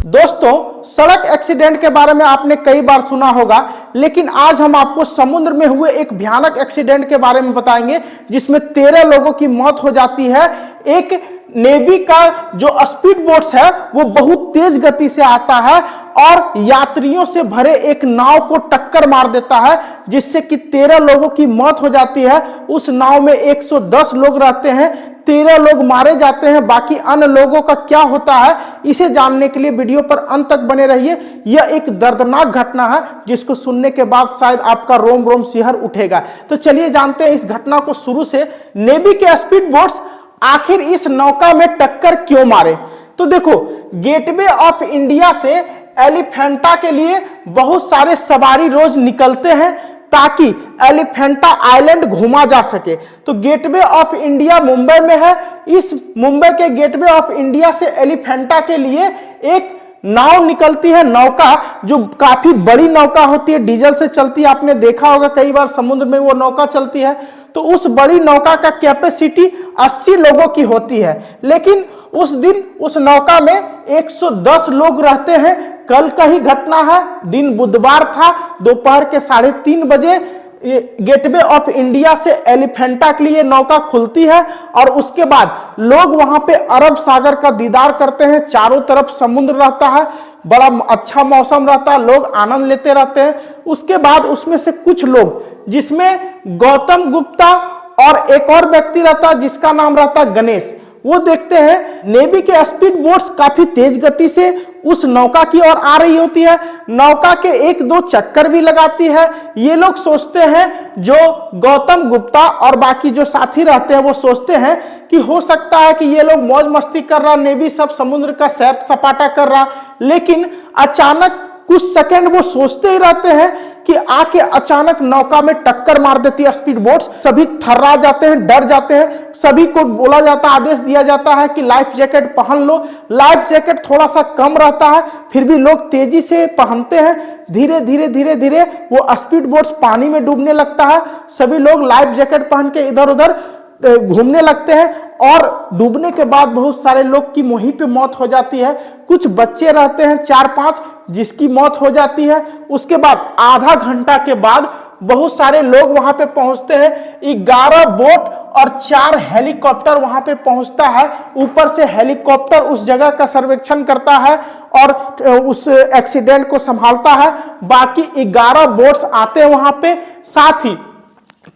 दोस्तों, सड़क एक्सीडेंट के बारे में आपने कई बार सुना होगा, लेकिन आज हम आपको समुद्र में हुए एक भयानक एक्सीडेंट के बारे में बताएंगे जिसमें 13 लोगों की मौत हो जाती है। एक नेवी का जो स्पीड बोट्स है वो बहुत तेज गति से आता है और यात्रियों से भरे एक नाव को टक्कर मार देता है, जिससे कि 13 लोगों की मौत हो जाती है। उस नाव में 110 लोग रहते हैं, 13 लोग मारे जाते हैं। बाकी अन्य लोगों का क्या होता है, इसे जानने के लिए वीडियो पर अंत तक बने रहिए। यह एक दर्दनाक घटना है जिसको सुनने के बाद शायद आपका रोम रोम सिहर उठेगा। तो चलिए जानते हैं इस घटना को शुरू से। नेवी के स्पीड बोट्स आखिर इस नौका में टक्कर क्यों मारे? तो देखो, गेटवे ऑफ इंडिया से एलिफेंटा के लिए बहुत सारे सवारी रोज निकलते हैं ताकि एलिफेंटा आइलैंड घूमा जा सके। तो गेटवे ऑफ इंडिया मुंबई में है। इस मुंबई के गेटवे ऑफ इंडिया से एलिफेंटा के लिए एक नाव निकलती है, नौका जो काफी बड़ी नौका होती है, डीजल से चलती है। आपने देखा होगा कई बार समुद्र में वो नौका चलती है। तो उस बड़ी नौका का कैपेसिटी 80 लोगों की होती है, लेकिन उस दिन उस नौका में 110 लोग रहते हैं। कल का ही घटना है, दिन बुधवार था, दोपहर के 3:30 बजे गेटवे ऑफ इंडिया से एलिफेंटा के लिए नौका खुलती है और उसके बाद लोग वहां पे अरब सागर का दीदार करते हैं। चारों तरफ समुद्र रहता है, बड़ा अच्छा मौसम रहता है, लोग आनंद लेते रहते हैं। उसके बाद उसमें से कुछ लोग, जिसमें गौतम गुप्ता और एक और व्यक्ति रहता है जिसका नाम रहता है गणेश, वो देखते हैं नेवी के स्पीड बोट्स काफी तेज गति से उस नौका की ओर आ रही होती है। नौका के 1-2 चक्कर भी लगाती है। ये लोग सोचते हैं, जो गौतम गुप्ता और बाकी जो साथी रहते हैं वो सोचते हैं कि हो सकता है कि ये लोग मौज मस्ती कर रहा, नेवी सब समुद्र का सैर सपाटा कर रहा। लेकिन अचानक कुछ सेकंड वो सोचते ही रहते हैं कि आके अचानक नौका में टक्कर मार देती है स्पीड बोट्स। सभी थर्रा जाते हैं, डर जाते हैं। सभी को बोला जाता है, आदेश दिया जाता है कि लाइफ जैकेट पहन लो। लाइफ जैकेट थोड़ा सा कम रहता है, फिर भी लोग तेजी से पहनते हैं। धीरे धीरे वो स्पीड बोट्स पानी में डूबने लगता है। सभी लोग लाइफ जैकेट पहन के इधर उधर घूमने लगते हैं और डूबने के बाद बहुत सारे लोग की वहीं पे मौत हो जाती है। कुछ बच्चे रहते हैं 4-5 जिसकी मौत हो जाती है। उसके बाद आधा घंटा के बाद बहुत सारे लोग वहां पे पहुंचते हैं। 11 बोट और 4 हेलीकॉप्टर वहां पे पहुंचता है। ऊपर से हेलीकॉप्टर उस जगह का सर्वेक्षण करता है और उस एक्सीडेंट को संभालता है। बाकी 11 बोट्स आते हैं वहां पे, साथ ही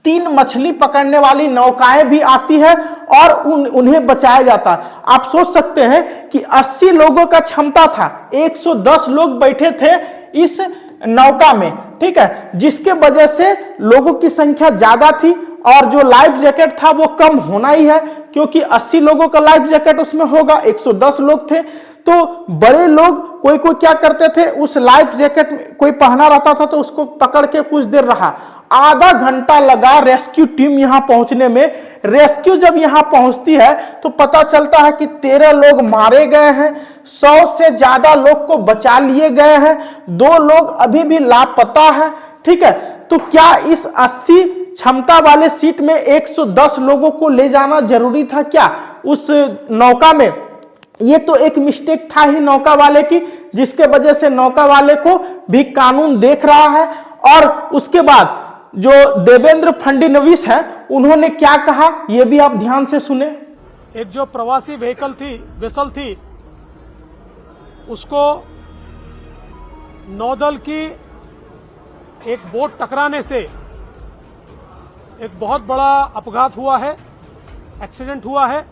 3 मछली पकड़ने वाली नौकाएं भी आती है और उन्हें बचाया जाता है। आप सोच सकते हैं कि 80 लोगों का क्षमता था, 110 लोग बैठे थे इस नौका में, ठीक है, जिसके वजह से लोगों की संख्या ज्यादा थी और जो लाइफ जैकेट था वो कम होना ही है, क्योंकि 80 लोगों का लाइफ जैकेट उसमें होगा, 110 लोग थे। तो बड़े लोग कोई क्या करते थे, उस लाइफ जैकेट कोई पहना रहता था तो उसको पकड़ के कुछ देर रहा। आधा घंटा लगा रेस्क्यू टीम यहां पहुंचने में। रेस्क्यू जब यहां पहुंचती है तो पता चलता है कि 13 लोग मारे गए हैं, 100 से ज्यादा लोग को बचा लिए गए हैं, 2 लोग अभी भी लापता है, ठीक है। तो क्या इस 80 क्षमता वाले सीट में 110 लोगों को ले जाना जरूरी था क्या उस नौका में? ये तो एक मिस्टेक था ही नौका वाले की, जिसके वजह से नौका वाले को भी कानून देख रहा है। और उसके बाद जो देवेंद्र फडणवीस है, उन्होंने क्या कहा ये भी आप ध्यान से सुने। एक जो प्रवासी वेसल थी, उसको नौदल की एक बोट टकराने से एक बहुत बड़ा अपघात हुआ है, एक्सीडेंट हुआ है।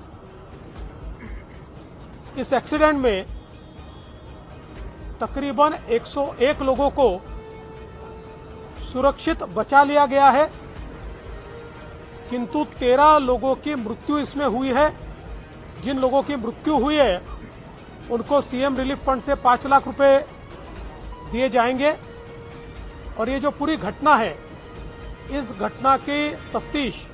इस एक्सीडेंट में तकरीबन 101 लोगों को सुरक्षित बचा लिया गया है, किंतु 13 लोगों की मृत्यु इसमें हुई है। जिन लोगों की मृत्यु हुई है उनको सीएम रिलीफ फंड से 5 लाख रुपए दिए जाएंगे। और ये जो पूरी घटना है, इस घटना की तफ्तीश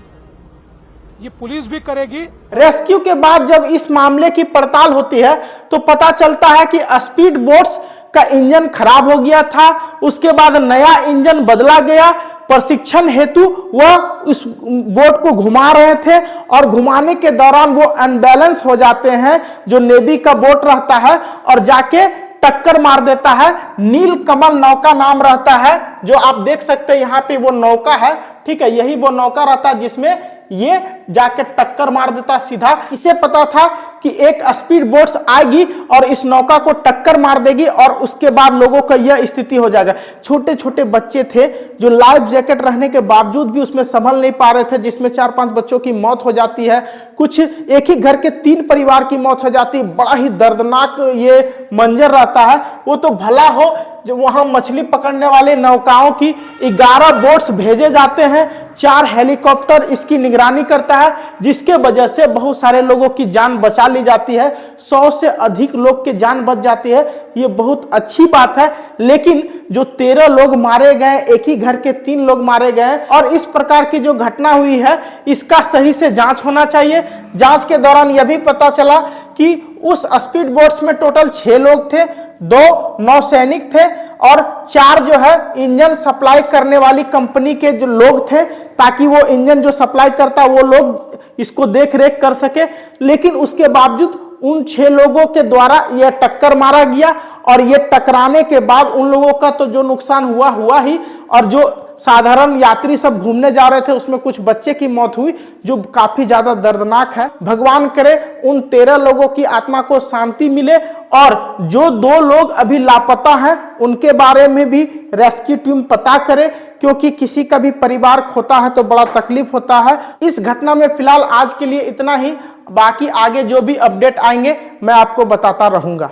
ये पुलिस भी करेगी। रेस्क्यू के बाद जब इस मामले की पड़ताल होती है तो पता चलता है कि स्पीड बोट्स का इंजन खराब हो गया था। उसके बाद नया इंजन बदला गया। प्रशिक्षण हेतु वह उस बोट को घुमा रहे थे और घुमाने के दौरान वो अनबैलेंस हो जाते हैं, जो नेवी का बोट रहता है, और जाके टक्कर मार देता है। नीलकमल नौका नाम रहता है, जो आप देख सकते हैं यहाँ पे वो नौका है, ठीक है, यही वो नौका रहता है जिसमें ये जाके टक्कर मार देता सीधा। इसे पता था कि एक स्पीड बोट्स आएगी और इस नौका को टक्कर मार देगी और उसके बाद लोगों का यह स्थिति हो जाएगा। छोटे छोटे बच्चे थे जो लाइफ जैकेट रहने के बावजूद भी उसमें संभल नहीं पा रहे थे, जिसमें 4-5 बच्चों की मौत हो जाती है। कुछ एक ही घर के 3 परिवार की मौत हो जाती है। बड़ा ही दर्दनाक ये मंजर रहता है। वो तो भला हो जो वहां मछली पकड़ने वाले नौकाओं की 11 बोट्स भेजे जाते हैं, 4 हेलीकॉप्टर इसकी निगरानी करता है, जिसके वजह से बहुत सारे लोगों की जान बचा ली जाती है। 100 से अधिक लोग की जान बच जाती है। ये बहुत अच्छी बात है। लेकिन जो 13 लोग मारे गए, एक ही घर के 3 लोग मारे गए, और इस प्रकार की जो घटना हुई है इसका सही से जांच होना चाहिए। जांच के दौरान यह भी पता चला कि उस स्पीड बोट्स में टोटल 6 लोग थे, 2 नौसैनिक थे और 4 जो है इंजन सप्लाई करने वाली कंपनी के जो लोग थे, ताकि वो इंजन जो सप्लाई करता वो लोग इसको देख रेख कर सके। लेकिन उसके बावजूद उन 6 लोगों के द्वारा यह टक्कर मारा गया, और ये टकराने के बाद उन लोगों का तो जो नुकसान हुआ ही, और जो साधारण यात्री सब घूमने जा रहे थे उसमें कुछ बच्चे की मौत हुई, जो काफी ज्यादा दर्दनाक है। भगवान करे उन 13 लोगों की आत्मा को शांति मिले, और जो 2 लोग अभी लापता हैं उनके बारे में भी रेस्क्यू टीम पता करे, क्योंकि किसी का भी परिवार खोता है तो बड़ा तकलीफ होता है। इस घटना में फिलहाल आज के लिए इतना ही। बाकी आगे जो भी अपडेट आएंगे मैं आपको बताता रहूंगा।